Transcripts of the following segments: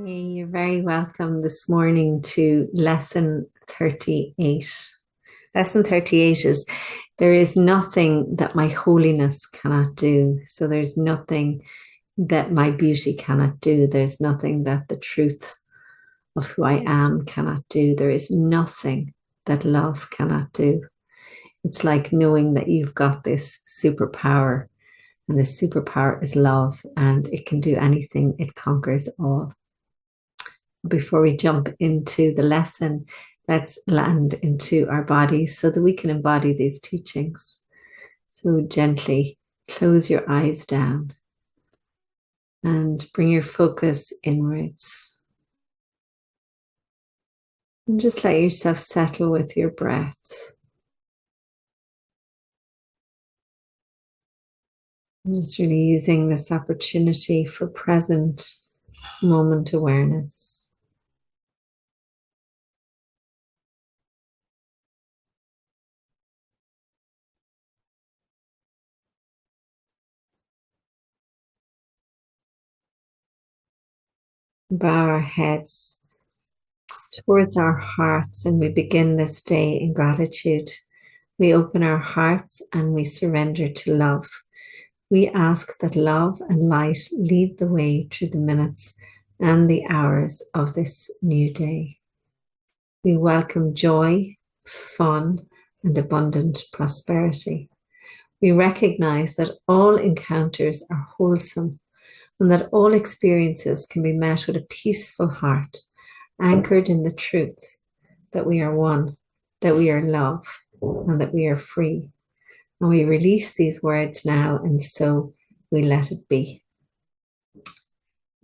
Hey, you're very welcome this morning to lesson 38. Lesson 38 is there is nothing that my holiness cannot do. So there's nothing that my beauty cannot do. There's nothing that the truth of who I am cannot do. There is nothing that love cannot do. It's like knowing that you've got this superpower, and this superpower is love, and it can do anything, it conquers all. Before we jump into the lesson, let's land into our bodies so that we can embody these teachings. So gently close your eyes down and bring your focus inwards. And just let yourself settle with your breath. I'm just really using this opportunity for present moment awareness. Bow our heads towards our hearts, and we begin this day in gratitude. We open our hearts and we surrender to love. We ask that love and light lead the way through the minutes and the hours of this new day. We welcome joy, fun, and abundant prosperity. We recognize that all encounters are wholesome and that all experiences can be met with a peaceful heart, anchored in the truth that we are one, that we are love, and that we are free. And we release these words now, and so we let it be.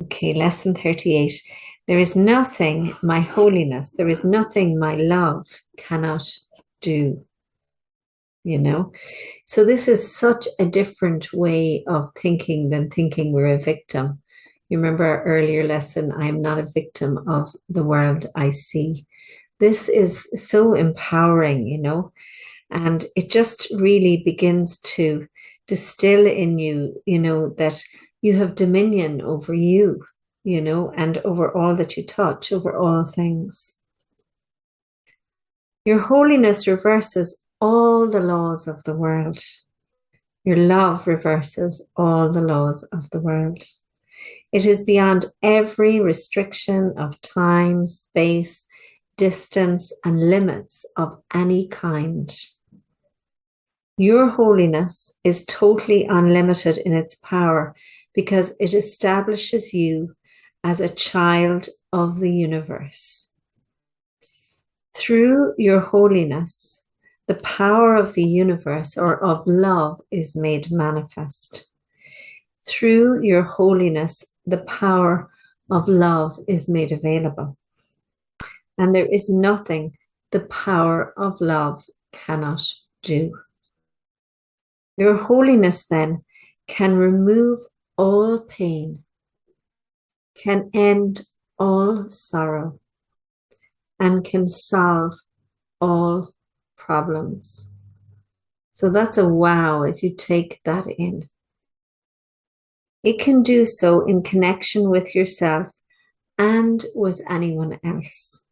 Okay, lesson 38. There is nothing my holiness, there is nothing my love cannot do. So this is such a different way of thinking than thinking we're a victim. You remember our earlier lesson, I am not a victim of the world I see. This is so empowering, and it just really begins to distill in you, that you have dominion over you, and over all that you touch, over all things. Your holiness reverses all the laws of the world. Your love reverses all the laws of the world. It is beyond every restriction of time, space, distance, and limits of any kind. Your holiness is totally unlimited in its power because it establishes you as a child of the universe. Through your holiness, the power of the universe or of love is made manifest. Through your holiness, the power of love is made available. And there is nothing the power of love cannot do. Your holiness then can remove all pain, can end all sorrow, and can solve all problems. So that's a wow as you take that in. It can do so in connection with yourself and with anyone else.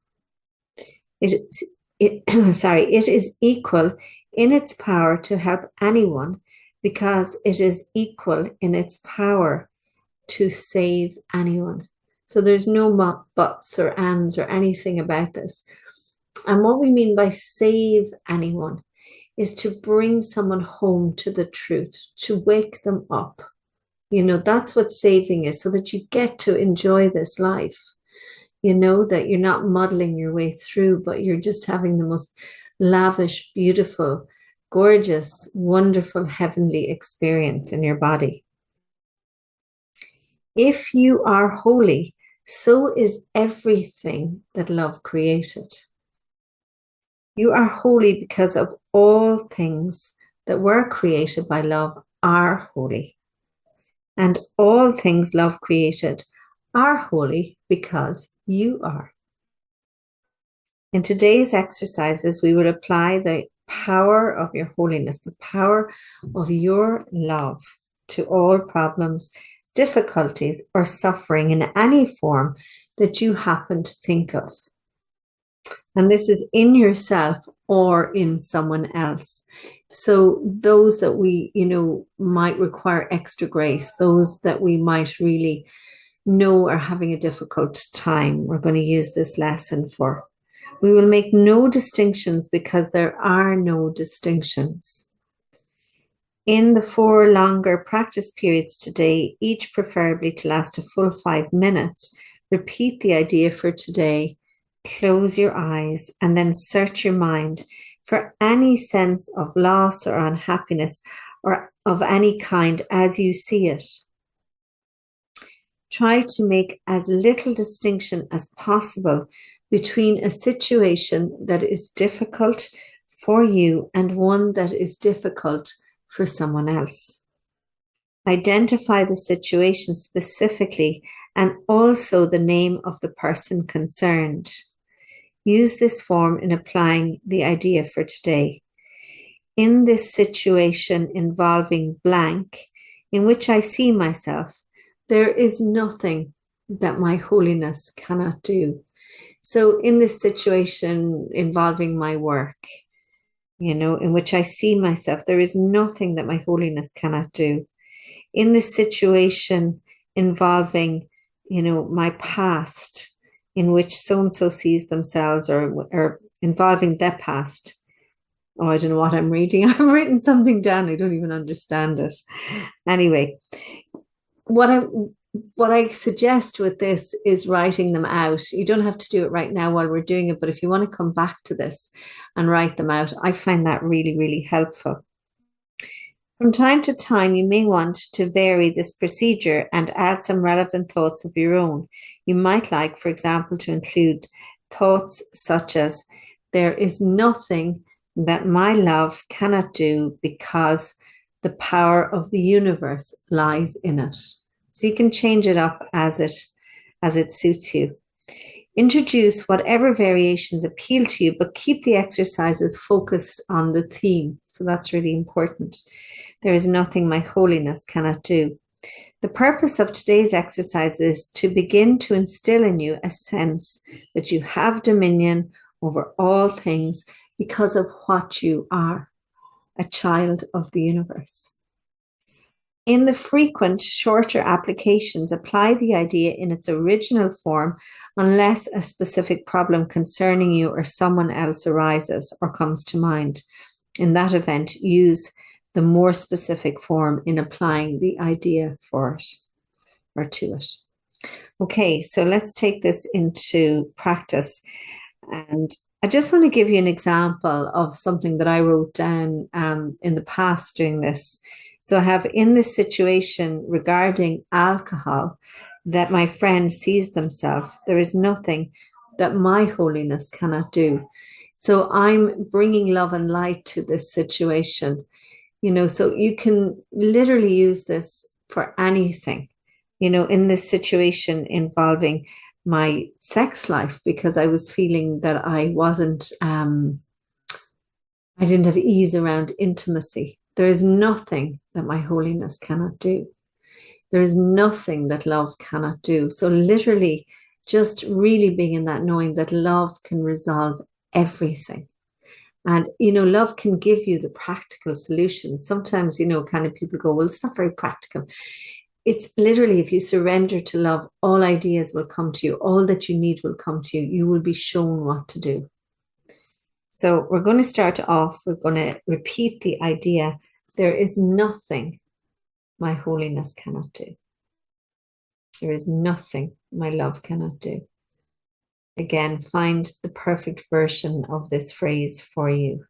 It is equal in its power to help anyone because it is equal in its power to save anyone. So there's no buts or ands or anything about this. And what we mean by save anyone is to bring someone home to the truth, to wake them up. That's what saving is, so that you get to enjoy this life. That you're not muddling your way through, but you're just having the most lavish, beautiful, gorgeous, wonderful, heavenly experience in your body. If you are holy, so is everything that love created. You are holy because of all things that were created by love are holy. And all things love created are holy because you are. In today's exercises, we will apply the power of your holiness, the power of your love to all problems, difficulties, or suffering in any form that you happen to think of. And this is in yourself or in someone else. So those that we, might require extra grace, those that we might really know are having a difficult time, we're going to use this lesson for. We will make no distinctions because there are no distinctions. In the 4 longer practice periods today, each preferably to last a full 5 minutes, repeat the idea for today, close your eyes, and then search your mind for any sense of loss or unhappiness or of any kind as you see it. Try to make as little distinction as possible between a situation that is difficult for you and one that is difficult for someone else. Identify the situation specifically and also the name of the person concerned. Use this form in applying the idea for today. In this situation involving blank, in which I see myself, there is nothing that my holiness cannot do. So in this situation involving my work, in which I see myself, there is nothing that my holiness cannot do. In this situation involving, my past, in which so-and-so sees themselves, or involving their past. Oh, I don't know what I'm reading. I've written something down. I don't even understand it. Anyway, what I suggest with this is writing them out. You don't have to do it right now while we're doing it, but if you want to come back to this and write them out, I find that really, really helpful. From time to time, you may want to vary this procedure and add some relevant thoughts of your own. You might like, for example, to include thoughts such as, there is nothing that my love cannot do because the power of the universe lies in it. So you can change it up as it suits you. Introduce whatever variations appeal to you, but keep the exercises focused on the theme. So that's really important. There is nothing my holiness cannot do. The purpose of today's exercise is to begin to instill in you a sense that you have dominion over all things because of what you are, a child of the universe. In the frequent, shorter applications, apply the idea in its original form unless a specific problem concerning you or someone else arises or comes to mind. In that event, use the more specific form in applying the idea for it or to it. Okay, so let's take this into practice. And I just want to give you an example of something that I wrote down in the past doing this. So I have, in this situation regarding alcohol, that my friend sees themselves, there is nothing that my holiness cannot do. So I'm bringing love and light to this situation, so you can literally use this for anything, in this situation involving my sex life, because I was feeling that I didn't have ease around intimacy. There is nothing that my holiness cannot do. There is nothing that love cannot do. So literally just really being in that knowing that love can resolve everything. And, love can give you the practical solutions. Sometimes, kind of people go, well, it's not very practical. It's literally, if you surrender to love, all ideas will come to you. All that you need will come to you. You will be shown what to do. So we're going to start off. We're going to repeat the idea. There is nothing my holiness cannot do. There is nothing my love cannot do. Again, find the perfect version of this phrase for you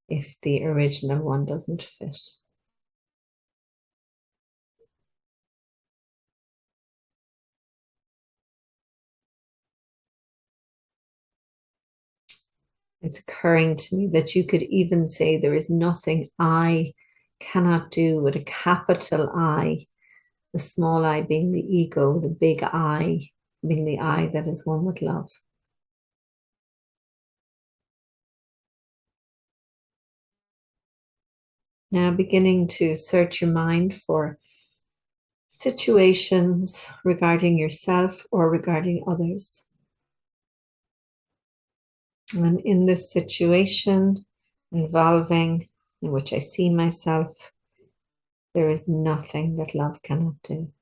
if the original one doesn't fit. It's occurring to me that you could even say there is nothing I cannot do with a capital I, the small I being the ego, the big I being the I that is one with love. Now beginning to search your mind for situations regarding yourself or regarding others. And in this situation involving in which I see myself, there is nothing that love cannot do.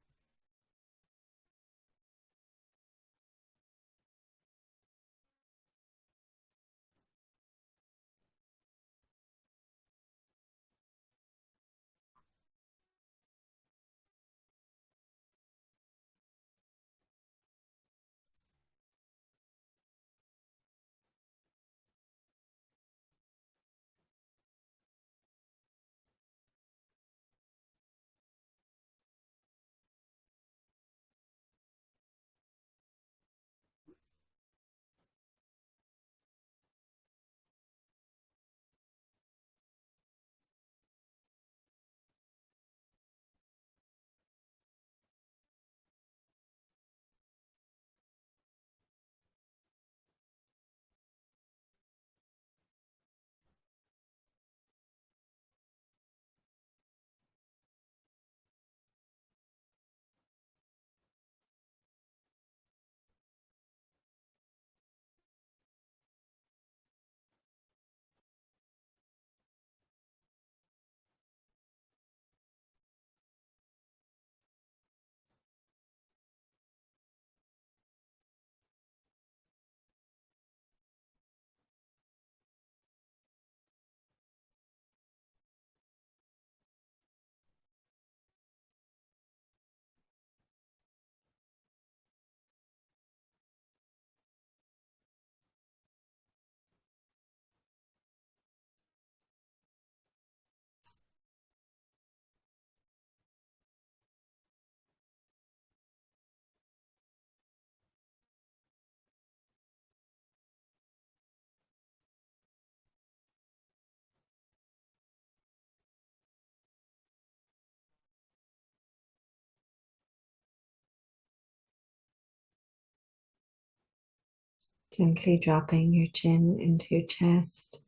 Gently dropping your chin into your chest,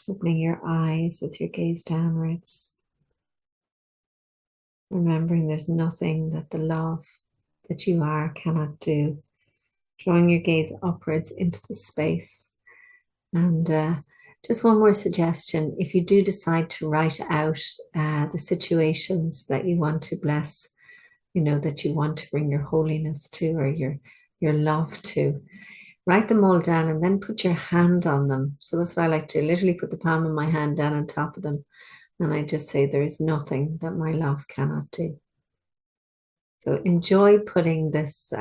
opening your eyes with your gaze downwards. Remembering there's nothing that the love that you are cannot do. Drawing your gaze upwards into the space. And just one more suggestion. If you do decide to write out the situations that you want to bless, that you want to bring your holiness to or your love to, write them all down and then put your hand on them. So that's what I like to literally put the palm of my hand down on top of them. And I just say, there is nothing that my love cannot do. So enjoy putting this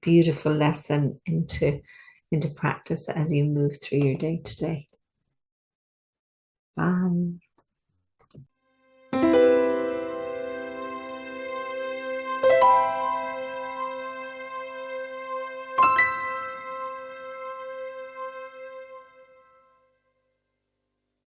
beautiful lesson into practice as you move through your day today. Bye.